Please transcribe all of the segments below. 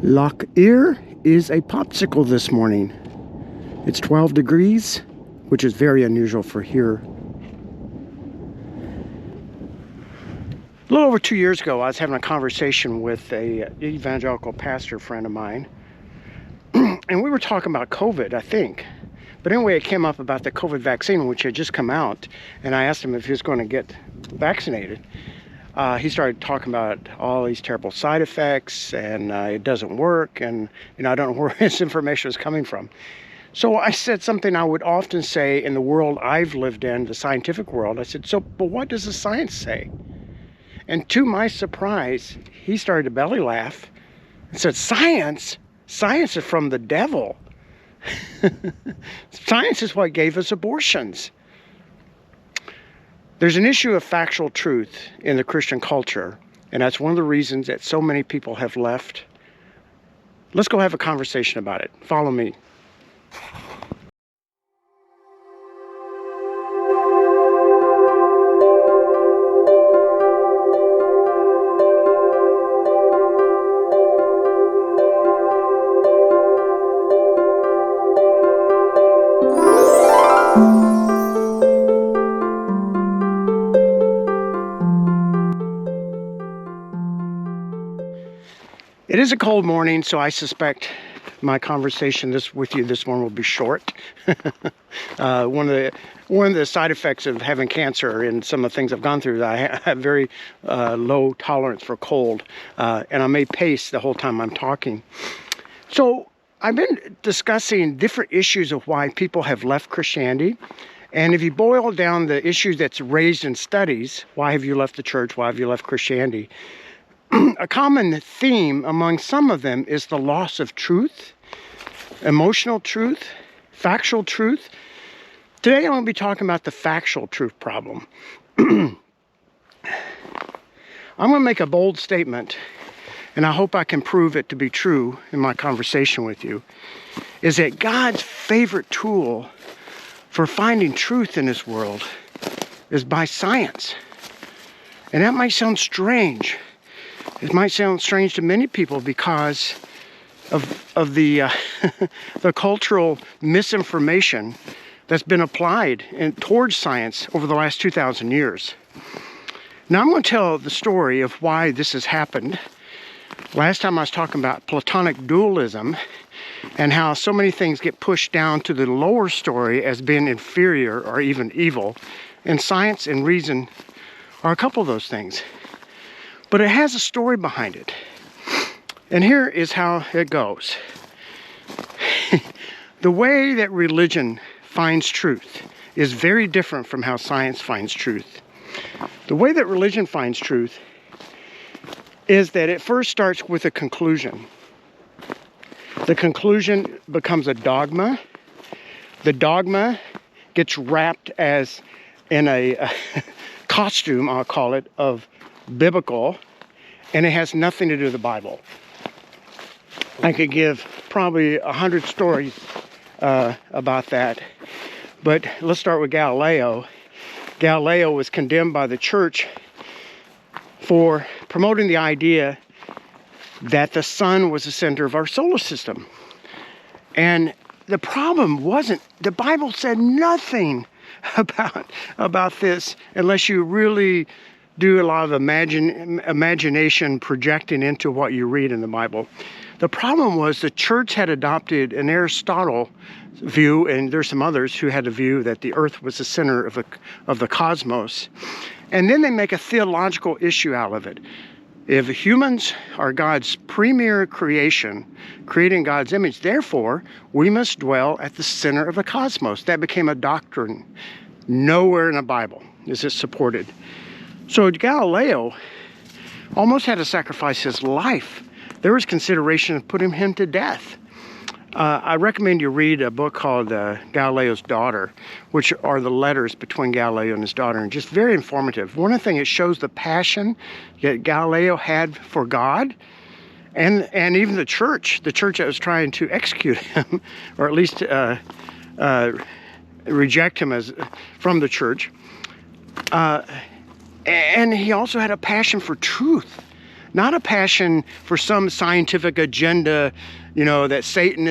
Loch Ear is a popsicle this morning. It's 12 degrees, which is very unusual for here. A little over 2 years ago, I was having a conversation with a evangelical pastor friend of mine, and we were talking about COVID, I think. But anyway, it came up about the COVID vaccine, which had just come out, and I asked him if he was going to get vaccinated. He started talking about all these terrible side effects, and it doesn't work, and I don't know where his information was coming from. So I said something I would often say in the world I've lived in, the scientific world. I said, but what does the science say? And to my surprise, he started to belly laugh and said, science? Science is from the devil. Science is what gave us abortions. There's an issue of factual truth in the Christian culture, and that's one of the reasons that so many people have left. Let's go have a conversation about it. Follow me. It is a cold morning, so I suspect my conversation with you this morning will be short. One of the side effects of having cancer and some of the things I've gone through, I have very low tolerance for cold, and I may pace the whole time I'm talking. So I've been discussing different issues of why people have left Christianity. And if you boil down the issues that's raised in studies, why have you left the church? Why have you left Christianity? A common theme among some of them is the loss of truth, emotional truth, factual truth. Today I'm going to be talking about the factual truth problem. I'm going to make a bold statement, and I hope I can prove it to be true in my conversation with you, is that God's favorite tool for finding truth in this world is by science. And that might sound strange. It might sound strange to many people because of the the cultural misinformation that's been applied towards science over the last 2,000 years. Now I'm going to tell the story of why this has happened. Last time I was talking about Platonic dualism and how so many things get pushed down to the lower story as being inferior or even evil. And science and reason are a couple of those things. But it has a story behind it. And here is how it goes. The way that religion finds truth is very different from how science finds truth. The way that religion finds truth is that it first starts with a conclusion. The conclusion becomes a dogma. The dogma gets wrapped as in a costume, I'll call it, of biblical, and it has nothing to do with the Bible. I could give probably 100 stories about that, but let's start with Galileo. Galileo was condemned by the church for promoting the idea that the sun was the center of our solar system. And the problem wasn't, the Bible said nothing about this unless you really do a lot of imagination projecting into what you read in the Bible. The problem was the church had adopted an Aristotle view, and there's some others who had a view that the earth was the center of the cosmos. And then they make a theological issue out of it. If humans are God's premier creation, creating God's image, therefore, we must dwell at the center of the cosmos. That became a doctrine. Nowhere in the Bible is it supported. So Galileo almost had to sacrifice his life. There was consideration of putting him to death. I recommend you read a book called Galileo's Daughter, which are the letters between Galileo and his daughter, and just very informative. One of the things, it shows the passion that Galileo had for God, and even the church that was trying to execute him, or at least reject him from the church. And he also had a passion for truth. Not a passion for some scientific agenda, you know, that Satan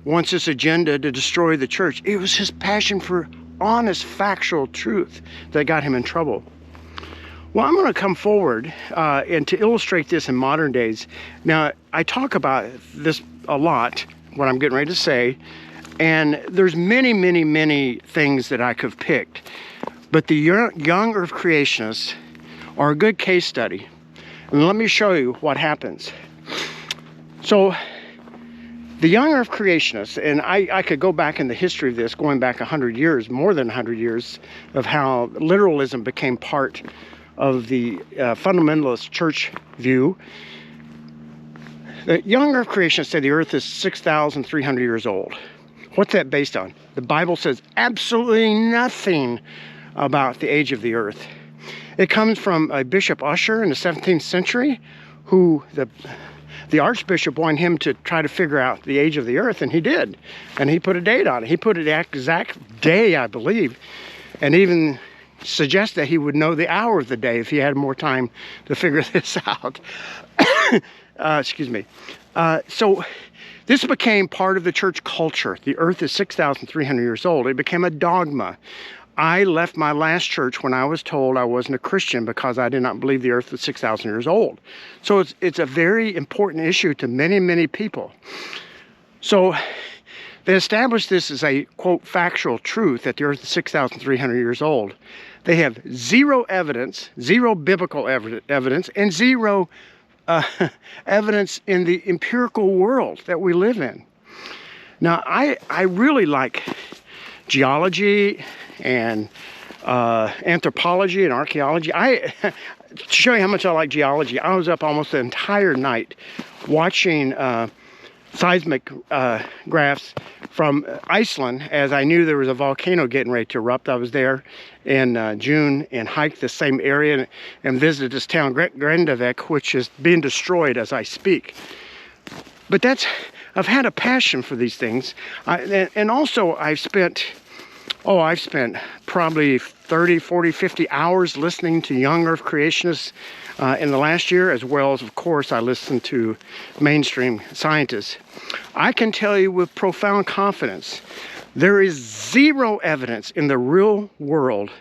wants this agenda to destroy the church. It was his passion for honest, factual truth that got him in trouble. Well, I'm going to come forward and to illustrate this in modern days. Now, I talk about this a lot, what I'm getting ready to say, and there's many, many, many things that I could have picked. But the young Earth creationists are a good case study. And let me show you what happens. So, the young Earth creationists, and I could go back in the history of this, going back 100 years, more than 100 years, of how literalism became part of the fundamentalist church view. The young Earth creationists say the Earth is 6,300 years old. What's that based on? The Bible says absolutely nothing about the age of the Earth. It comes from a Bishop Ussher in the 17th century, who the Archbishop wanted him to try to figure out the age of the Earth, and he did. And he put a date on it. He put an exact day, I believe, and even suggests that he would know the hour of the day if he had more time to figure this out. Excuse me. So this became part of the church culture. The Earth is 6,300 years old. It became a dogma. I left my last church when I was told I wasn't a Christian because I did not believe the Earth was 6,000 years old. So it's a very important issue to many, many people. So they established this as a, quote, factual truth that the Earth is 6,300 years old. They have zero evidence, zero biblical evidence, and zero evidence in the empirical world that we live in. Now, I really like geology and anthropology and archaeology. To show you how much I like geology, I was up almost the entire night watching seismic graphs from Iceland, as I knew there was a volcano getting ready to erupt. I was there in June and hiked the same area and visited this town, Grindavik, which is being destroyed as I speak. But I've had a passion for these things. And also I've spent probably 30, 40, 50 hours listening to young Earth creationists in the last year, as well as, of course, I listen to mainstream scientists. I can tell you with profound confidence, there is zero evidence in the real world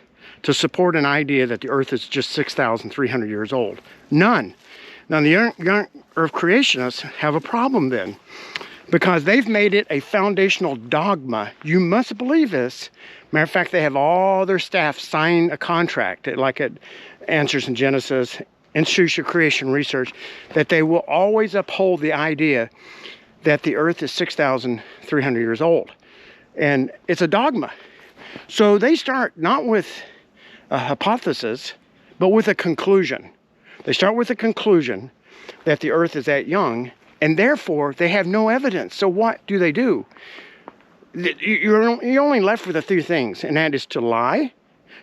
to support an idea that the Earth is just 6,300 years old. None. Now, the young Earth creationists have a problem then, because they've made it a foundational dogma. You must believe this. Matter of fact, they have all their staff sign a contract, like at Answers in Genesis, Institute of Creation Research, that they will always uphold the idea that the Earth is 6,300 years old. And it's a dogma. So they start not with a hypothesis, but with a conclusion. They start with a conclusion that the Earth is that young, and therefore they have no evidence. So what do? You're only left with a few things, and that is to lie,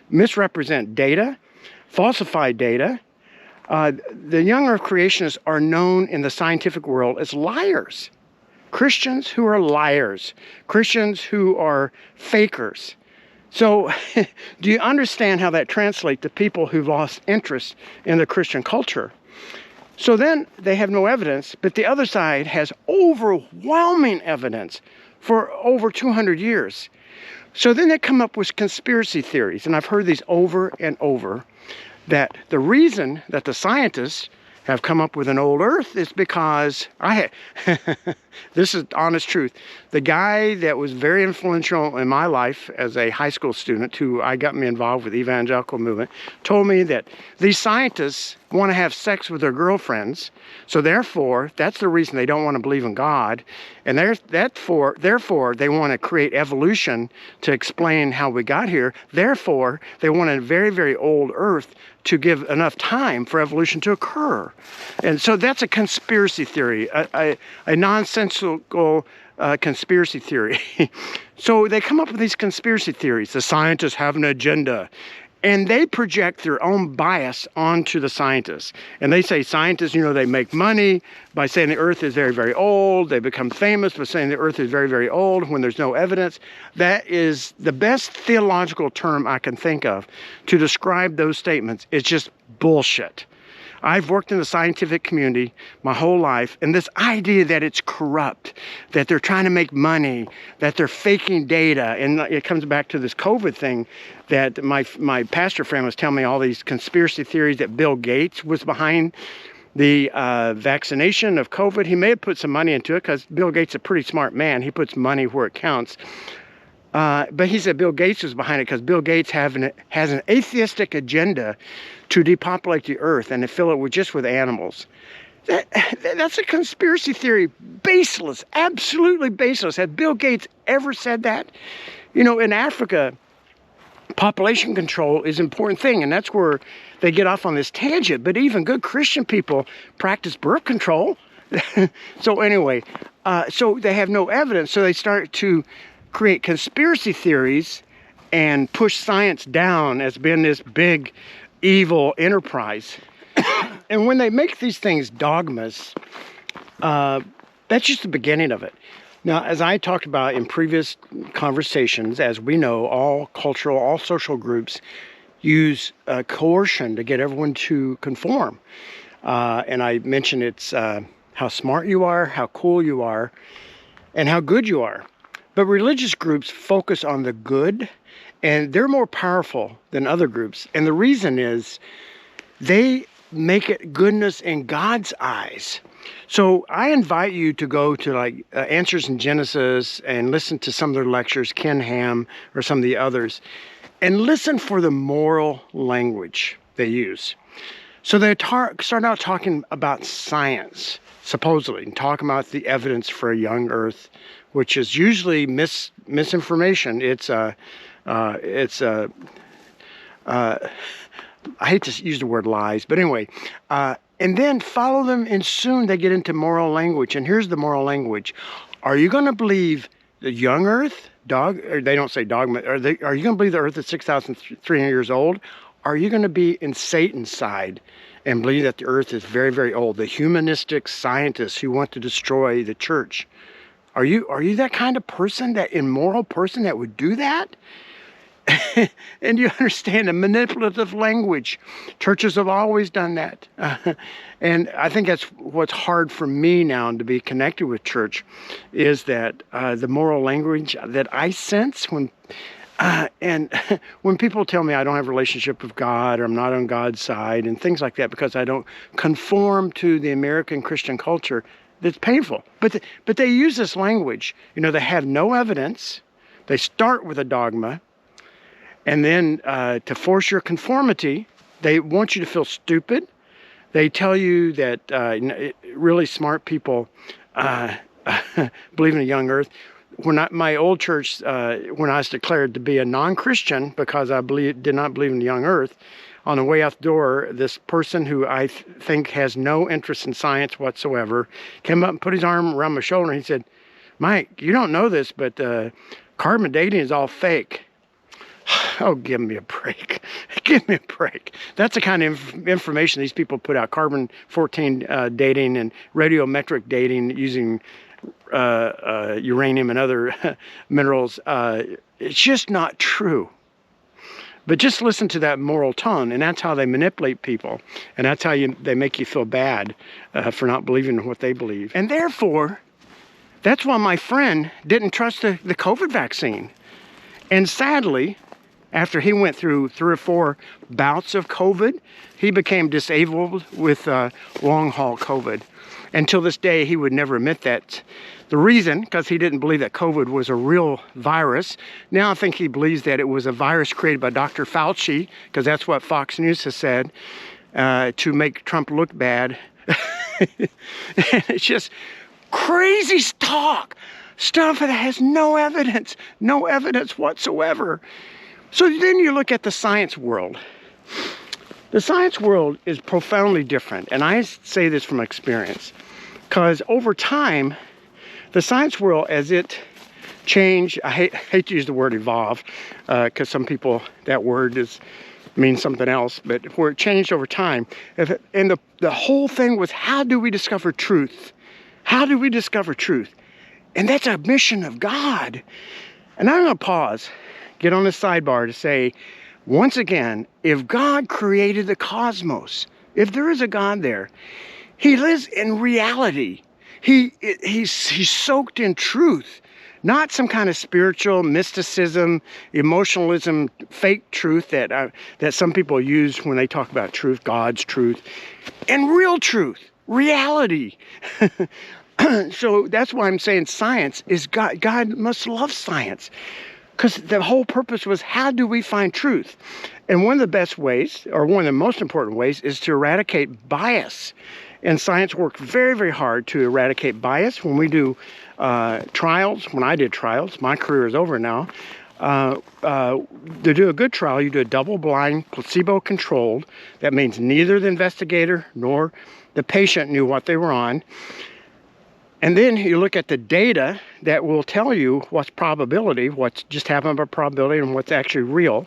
misrepresent data, falsify data. The young Earth creationists are known in the scientific world as liars. Christians who are liars. Christians who are fakers. So, do you understand how that translates to people who've lost interest in the Christian culture? So then they have no evidence, but the other side has overwhelming evidence for over 200 years. So then they come up with conspiracy theories, and I've heard these over and over, that the reason that the scientists have come up with an old Earth is because this is honest truth. The guy that was very influential in my life as a high school student, who got me involved with the evangelical movement, told me that these scientists want to have sex with their girlfriends, so therefore that's the reason they don't want to believe in God, and therefore they want to create evolution to explain how we got here. Therefore they want a very, very old Earth to give enough time for evolution to occur. And so that's a conspiracy theory, a nonsensical conspiracy theory. So they come up with these conspiracy theories. The scientists have an agenda, and they project their own bias onto the scientists. And they say scientists, they make money by saying the Earth is very, very old. They become famous by saying the Earth is very, very old when there's no evidence. That is the best theological term I can think of to describe those statements. It's just bullshit. I've worked in the scientific community my whole life, and this idea that it's corrupt, that they're trying to make money, that they're faking data, and it comes back to this COVID thing that my pastor friend was telling me, all these conspiracy theories that Bill Gates was behind the vaccination of COVID. He may have put some money into it because Bill Gates is a pretty smart man. He puts money where it counts. But he said Bill Gates was behind it because Bill Gates has an atheistic agenda to depopulate the earth and to fill it with just with animals. That's a conspiracy theory. Baseless, absolutely baseless. Had Bill Gates ever said that? You know, in Africa, population control is an important thing, and that's where they get off on this tangent. But even good Christian people practice birth control. So anyway, so they have no evidence, so they start to create conspiracy theories and push science down as being this big evil enterprise. And when they make these things dogmas, that's just the beginning of it. Now, as I talked about in previous conversations, as we know, all cultural, all social groups use coercion to get everyone to conform. And I mentioned it's how smart you are, how cool you are, and how good you are. But religious groups focus on the good, and they're more powerful than other groups. And the reason is they make it goodness in God's eyes. So I invite you to go to like Answers in Genesis and listen to some of their lectures, Ken Ham or some of the others, and listen for the moral language they use. So they start out talking about science, supposedly, and talking about the evidence for a young Earth, which is usually misinformation. I hate to use the word lies, but anyway, and then follow them, and soon they get into moral language. And here's the moral language. Are you going to believe the young Earth, or they don't say dogma, are you going to believe the Earth is 6,300 years old? Are you going to be in Satan's side and believe that the Earth is very, very old? The humanistic scientists who want to destroy the church. Are you that kind of person, that immoral person that would do that? And you understand the manipulative language. Churches have always done that. And I think that's what's hard for me now to be connected with church, is that the moral language that I sense when people tell me I don't have a relationship with God, or I'm not on God's side and things like that because I don't conform to the American Christian culture, that's painful. But they use this language. You know, they have no evidence. They start with a dogma. And then to force your conformity, they want you to feel stupid. They tell you that really smart people believe in a young Earth. My old church, when I was declared to be a non-Christian because I did not believe in the young Earth, on the way out the door, this person who I think has no interest in science whatsoever came up and put his arm around my shoulder, and he said, "Mike, you don't know this, but carbon dating is all fake." Oh, give me a break. Give me a break. That's the kind of information these people put out. Carbon-14 dating and radiometric dating using uranium and other minerals. It's just not true. But just listen to that moral tone, and that's how they manipulate people. And that's how they make you feel bad for not believing in what they believe. And therefore, that's why my friend didn't trust the COVID vaccine. And sadly, after he went through 3 or 4 bouts of COVID, he became disabled with long-haul COVID. Until this day, he would never admit that. The reason, because he didn't believe that COVID was a real virus. Now I think he believes that it was a virus created by Dr. Fauci, because that's what Fox News has said, to make Trump look bad. And it's just crazy talk. Stuff that has no evidence whatsoever. So then you look at the science world. The science world is profoundly different, and I say this from experience, because over time, the science world, as it changed, I hate to use the word evolve, because some people, that word means something else, but where it changed over time, and the whole thing was, how do we discover truth? How do we discover truth? And that's a mission of God. And I'm going to pause, get on the sidebar to say, once again, if God created the cosmos, if there is a God there, he lives in reality. He's soaked in truth, not some kind of spiritual mysticism, emotionalism, fake truth that some people use when they talk about truth, God's truth, and real truth, reality. So that's why I'm saying science is God. God must love science, because the whole purpose was, how do we find truth? And one of the best ways, or one of the most important ways, is to eradicate bias. And science worked very, very hard to eradicate bias. When we do trials, when I did trials, my career is over now. To do a good trial, you do a double-blind, placebo-controlled. That means neither the investigator nor the patient knew what they were on. And then you look at the data that will tell you what's probability, what's just happened by probability, and what's actually real.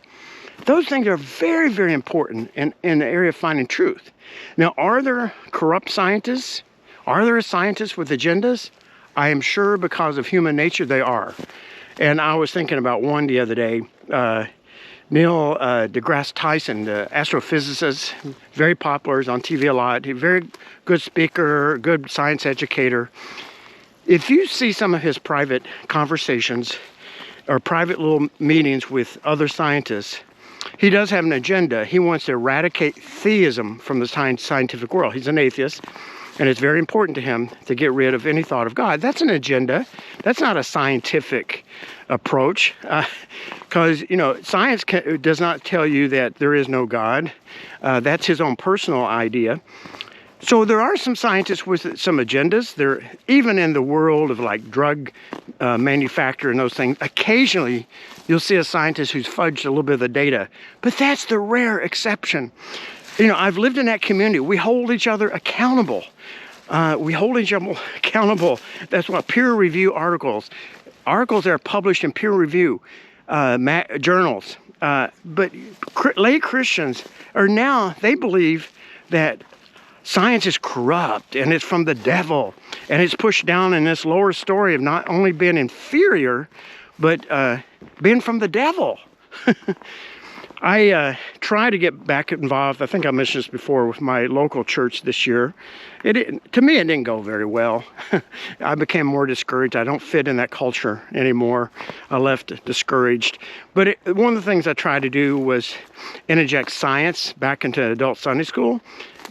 Those things are very, very important in the area of finding truth. Now, are there corrupt scientists? Are there scientists with agendas? I am sure, because of human nature, they are. And I was thinking about one the other day. Neil deGrasse Tyson, the astrophysicist, very popular, is on TV a lot. He's a very good speaker, good science educator. If you see some of his private conversations or private little meetings with other scientists, he does have an agenda. He wants to eradicate theism from the scientific world. He's an atheist, and it's very important to him to get rid of any thought of God. That's an agenda. That's not a scientific approach, because science does not tell you that there is no God. That's his own personal idea. So there are some scientists with some agendas. They're even in the world of like drug manufacture and those things. Occasionally, you'll see a scientist who's fudged a little bit of the data, but that's the rare exception. I've lived in that community. We hold each other accountable. That's what peer review articles that are published in peer review journals. But lay Christians they believe that science is corrupt and it's from the devil, and it's pushed down in this lower story of not only being inferior, but being from the devil. I try to get back involved. I think I mentioned this before with my local church this year. To me, it didn't go very well. I became more discouraged. I don't fit in that culture anymore. I left discouraged. But one of the things I tried to do was interject science back into adult Sunday school,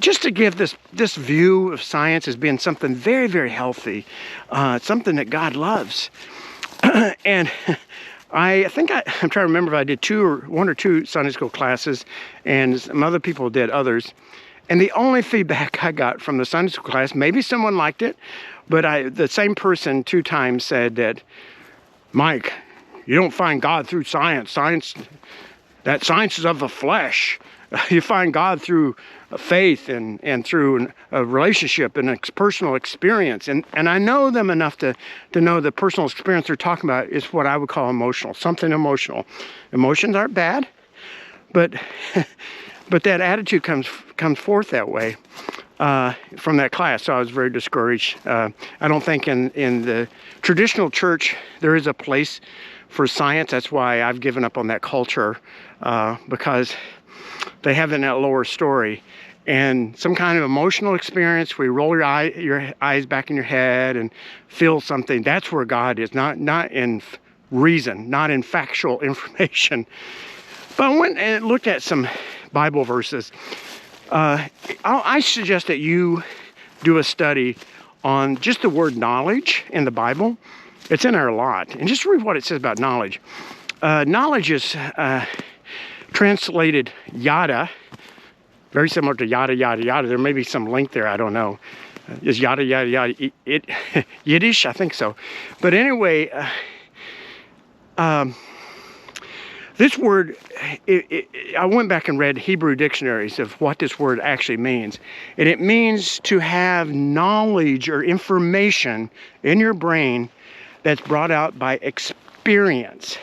just to give this view of science as being something very, very healthy, something that God loves. And I think I'm trying to remember if I did one or two Sunday school classes, and some other people did others. And the only feedback I got from the Sunday school class, maybe someone liked it, but the same person 2 times said that, Mike, you don't find God through science. Science is of the flesh. You find God through faith and through a relationship and a personal experience. And I know them enough to know the personal experience they're talking about is what I would call emotional, something emotional. Emotions aren't bad, but that attitude comes forth that way from that class. So I was very discouraged. I don't think in the traditional church there is a place for science. That's why I've given up on that culture, because they have in that lower story and some kind of emotional experience where you roll your eyes back in your head and feel something. That's where God is, not in reason, not in factual information. But I went and looked at some Bible verses. I suggest that you do a study on just the word knowledge in the Bible. It's in there a lot. And just read what it says about knowledge. Knowledge is translated yada, very similar to yada, yada, yada. There may be some link there, I don't know. Is yada, yada, yada Yiddish? I think so. But anyway, this word, I went back and read Hebrew dictionaries of what this word actually means. And it means to have knowledge or information in your brain that's brought out by experience.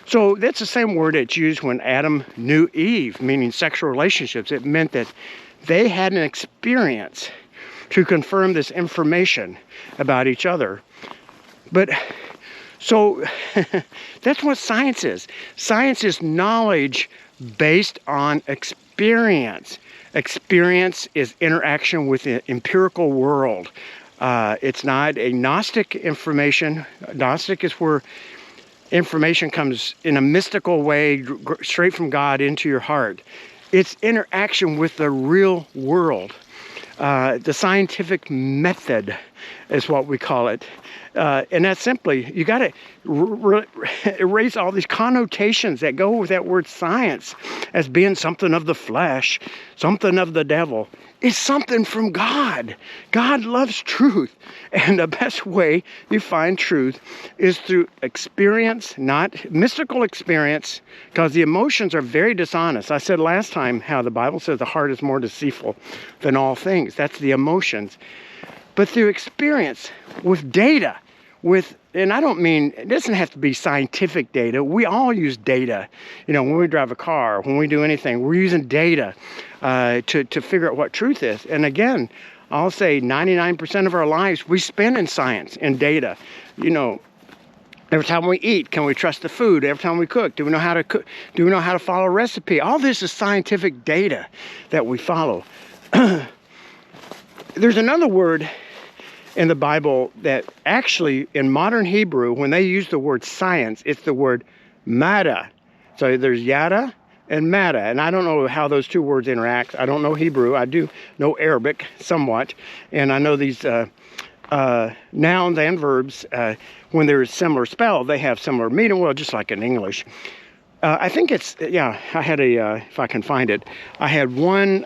So that's the same word that's used when Adam knew Eve, meaning sexual relationships. It meant that they had an experience to confirm this information about each other. But so that's what science is. Science is knowledge based on experience. Experience is interaction with the empirical world. It's not a Gnostic information. Gnostic is where information comes in a mystical way straight from God into your heart. It's interaction with the real world. The scientific method is what we call it. And that's simply, you got to erase all these connotations that go with that word science as being something of the flesh, something of the devil. It's something from God. God loves truth. And the best way you find truth is through experience, not mystical experience, because the emotions are very dishonest. I said last time how the Bible says the heart is more deceitful than all things. That's the emotions. But through experience, with data, and I don't mean, it doesn't have to be scientific data. We all use data. You know, when we drive a car, when we do anything, we're using data to figure out what truth is. And again, I'll say 99% of our lives we spend in science and data. You know, every time we eat, can we trust the food? Every time we cook, do we know how to cook? Do we know how to follow a recipe? All this is scientific data that we follow. There's another word in the Bible that actually in modern Hebrew, when they use the word science, it's the word mada. So there's yada and mada, and I don't know how those two words interact. I don't know Hebrew. I do know Arabic somewhat, and I know these nouns and verbs, when they're similar spelled, they have similar meaning, well, just like in English. I think it's, yeah, I had if I can find it, I had one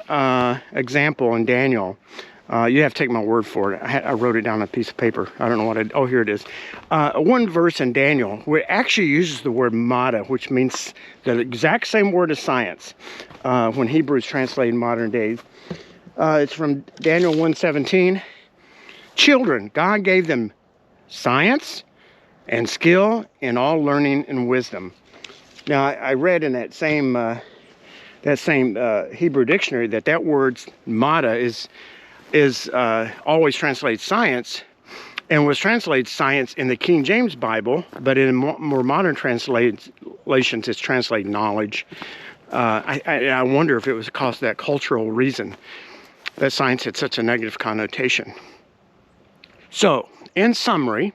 example in Daniel. You have to take my word for it. I wrote it down on a piece of paper. I don't know what oh, here it is. One verse in Daniel where it actually uses the word mada, which means the exact same word as science when Hebrew is translated in modern days. It's from Daniel 1:17. Children, God gave them science and skill in all learning and wisdom. Now, I read in that same Hebrew dictionary that word mada is always translated science, and was translated science in the King James Bible, but in more modern translations it's translated knowledge. I wonder if it was because of that cultural reason that science had such a negative connotation. So, in summary,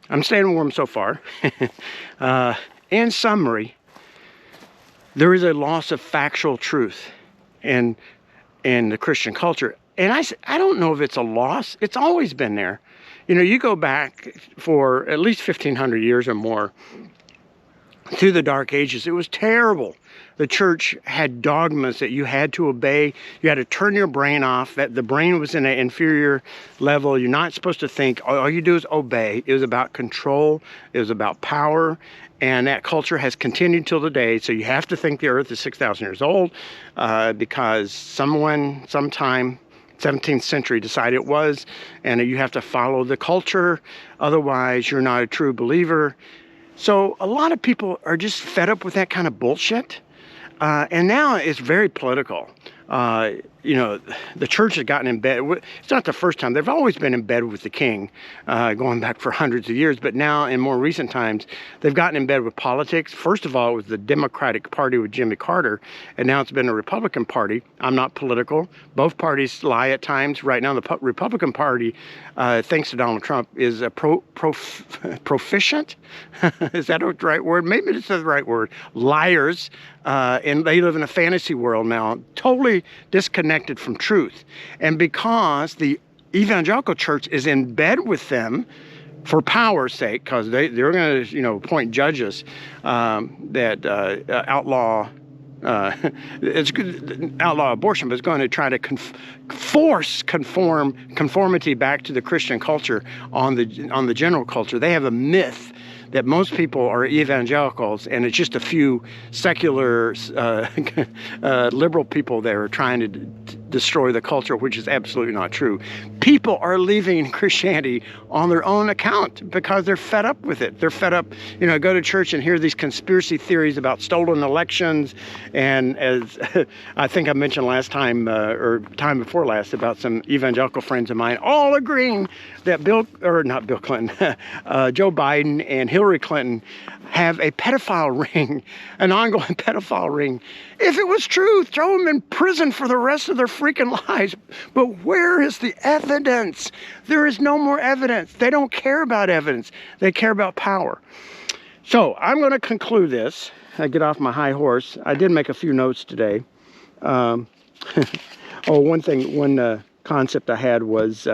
I'm staying warm so far. In summary, there is a loss of factual truth in the Christian culture. And I don't know if it's a loss. It's always been there. You know, you go back for at least 1,500 years or more through the Dark Ages. It was terrible. The church had dogmas that you had to obey. You had to turn your brain off, that the brain was in an inferior level. You're not supposed to think. All you do is obey. It was about control. It was about power. And that culture has continued till today. So you have to think the earth is 6,000 years old because someone, sometime, 17th century decided it was, and you have to follow the culture. Otherwise, you're not a true believer. So a lot of people are just fed up with that kind of bullshit. And now it's very political. You know, the church has gotten in bed. It's not the first time. They've always been in bed with the king, going back for hundreds of years. But now, in more recent times, they've gotten in bed with politics. First of all, it was the Democratic Party with Jimmy Carter, and now it's been the Republican Party. I'm not political. Both parties lie at times. Right now, the Republican Party, thanks to Donald Trump, is a proficient. Is that the right word? Maybe it's the right word. Liars. And they live in a fantasy world now, totally disconnected from truth. And because the evangelical church is in bed with them for power's sake, because they're going to, appoint judges that outlaw outlaw abortion, but it's going to try to force conformity back to the Christian culture on the general culture. They have a myth that most people are evangelicals, and it's just a few secular, liberal people that are trying to destroy the culture, which is absolutely not true. people are leaving Christianity on their own account because they're fed up with it. They're fed up, you know, go to church and hear these conspiracy theories about stolen elections. And as I think I mentioned last time, or time before last, about some evangelical friends of mine, all agreeing that Joe Biden and Hillary Clinton have a pedophile ring, an ongoing pedophile ring. If it was true, throw them in prison for the rest of their freaking lives. But where is the evidence? There is no more evidence. They don't care about evidence. They care about power. So I'm going to conclude this. I get off my high horse. I did make a few notes today. One concept I had was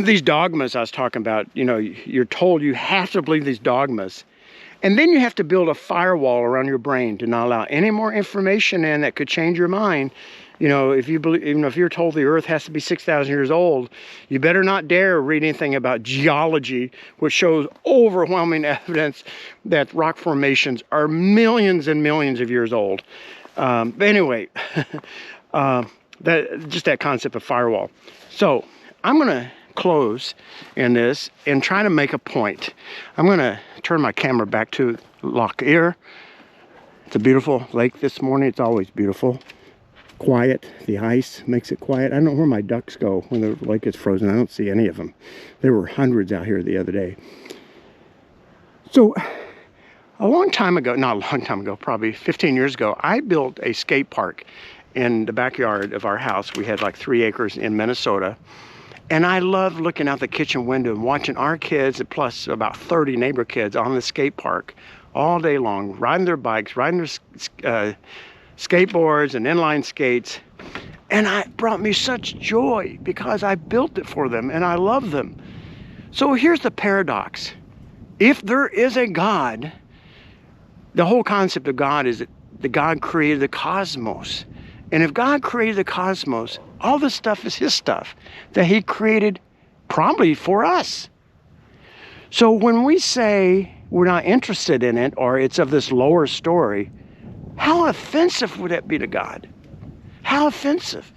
these dogmas I was talking about. You know, you're told you have to believe these dogmas. And then you have to build a firewall around your brain to not allow any more information in that could change your mind. You know, if you believe, even if you're told the earth has to be 6,000 years old, you better not dare read anything about geology, which shows overwhelming evidence that rock formations are millions and millions of years old. But anyway, just that concept of firewall. So I'm going to close in this and try to make a point. I'm going to turn my camera back to Loch Ear. It's a beautiful lake this morning. It's always beautiful. Quiet. The ice makes it quiet. I don't know where my ducks go when the lake is frozen. I don't see any of them. There were hundreds out here the other day. So a long time ago, not a long time ago, probably 15 years ago, I built a skate park in the backyard of our house. We had like 3 acres in Minnesota. And I love looking out the kitchen window and watching our kids, plus about 30 neighbor kids, on the skate park all day long, riding their bikes, riding their skateboards and inline skates. And it brought me such joy because I built it for them and I love them. So here's the paradox. If there is a God, the whole concept of God is that the God created the cosmos. And if God created the cosmos, all this stuff is his stuff that he created probably for us. So when we say we're not interested in it or it's of this lower story, how offensive would that be to God? How offensive?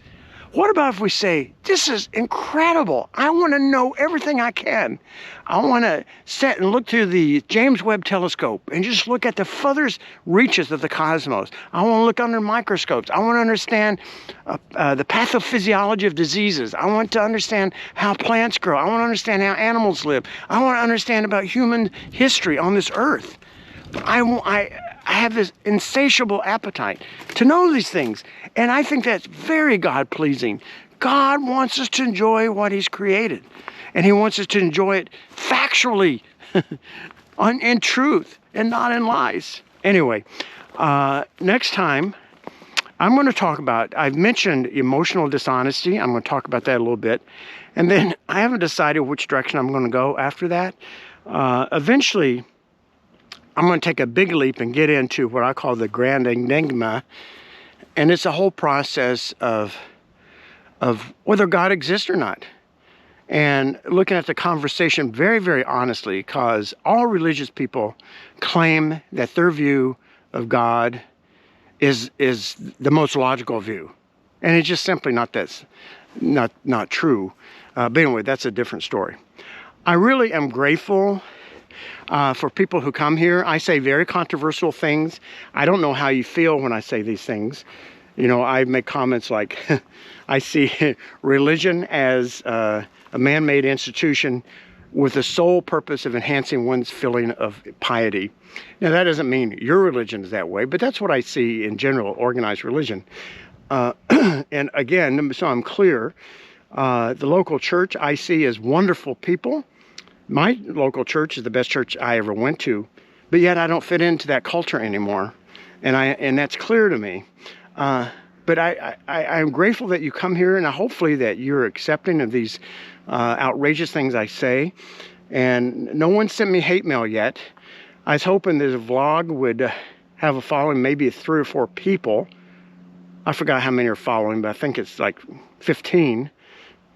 What about if we say, this is incredible. I want to know everything I can. I want to sit and look through the James Webb telescope and just look at the furthest reaches of the cosmos. I want to look under microscopes. I want to understand the pathophysiology of diseases. I want to understand how plants grow. I want to understand how animals live. I want to understand about human history on this earth. I have this insatiable appetite to know these things. And I think that's very God-pleasing. God wants us to enjoy what he's created. And he wants us to enjoy it factually, in truth, and not in lies. Anyway, next time, I'm going to talk about, I've mentioned emotional dishonesty. I'm going to talk about that a little bit. And then I haven't decided which direction I'm going to go after that. Eventually, I'm going to take a big leap and get into what I call the grand enigma. And it's a whole process of whether God exists or not. And looking at the conversation very, very honestly, because all religious people claim that their view of God is the most logical view. And it's just simply not true. But anyway, that's a different story. I really am grateful for people who come here. I say very controversial things. I don't know how you feel when I say these things. You know, I make comments like, I see religion as a man-made institution with the sole purpose of enhancing one's feeling of piety. Now, that doesn't mean your religion is that way, but that's what I see in general, organized religion. And again, so I'm clear, the local church I see as wonderful people. My local church is the best church I ever went to, but yet I don't fit into that culture anymore. And that's clear to me. But I'm grateful that you come here, and hopefully that you're accepting of these outrageous things I say. And no one sent me hate mail yet. I was hoping this vlog would have a following, maybe 3 or 4 people. I forgot how many are following, but I think it's like 15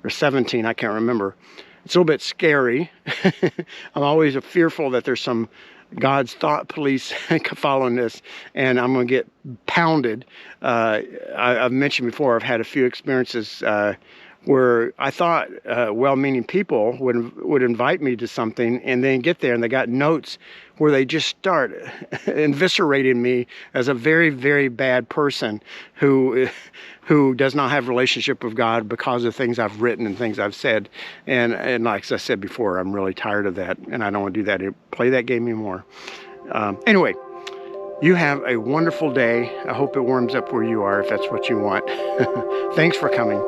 or 17, I can't remember. It's a little bit scary. I'm always fearful that there's some God's thought police following this, and I'm going to get pounded. I've mentioned before, I've had a few experiences where I thought well-meaning people would invite me to something, and then get there and they got notes where they just start eviscerating me as a very, very bad person who does not have a relationship with God because of things I've written and things I've said. And like I said before, I'm really tired of that, and I don't want to do that, play that game anymore. Anyway, you have a wonderful day. I hope it warms up where you are, if that's what you want. Thanks for coming.